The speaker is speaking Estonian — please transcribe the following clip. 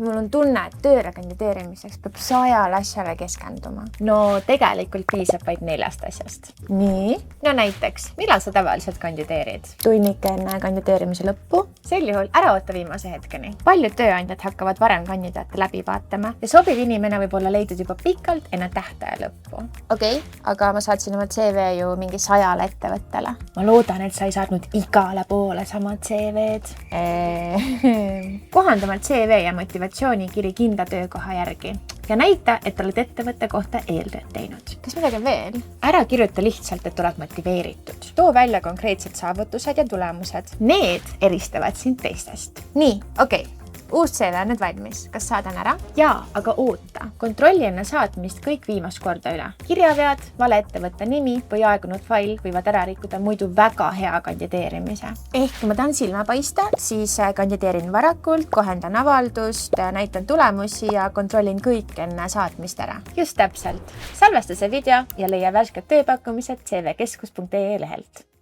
mul on tunne, et tööle kandideerimiseks peab 100 asjale keskenduma. No tegelikult piisab vaid 4 asjast. Nii? No näiteks, millal sa tavaliselt kandideerid? Tunnike enne kandideerimise lõppu. Sel juhul ära oota viimase hetkeni. Paljud tööandjad hakkavad varem kandidaate läbi vaatama ja sobiv inimene võib olla leidnud juba pikalt enne tähtaja lõppu. Okei, aga ma saatsin oma CV ju mingi 100 ettevõttele. Ma loodan, et sa ei saatnud igale poole sama CV-d. Kohandama CV ja motivatsioonikiri kindla töökoha järgi ja näita, et oled ettevõtte kohta eeltööd teinud. Kas midagi veel? Ära kirjuta lihtsalt, et oled motiveeritud. Too välja konkreetsed saavutused ja tulemused. Need eristavad sind teistest. Nii, okei. Uus CV on nüüd valmis. Kas saadan ära? Jaa, aga oota. Kontrolli enne saatmist kõik viimast korda üle. Kirjavead, vale ettevõtte nimi või aegunud fail võivad ära rikkuda muidu väga hea kandideerimise. Ehk kui ma tahan silma paista, siis kandideerin varakult, kohendan avaldust, näitan tulemusi ja kontrollin kõik enne saatmist ära. Just täpselt. Salvesta see video ja leia värsked tööpakkumised cvkeskus.ee lehelt.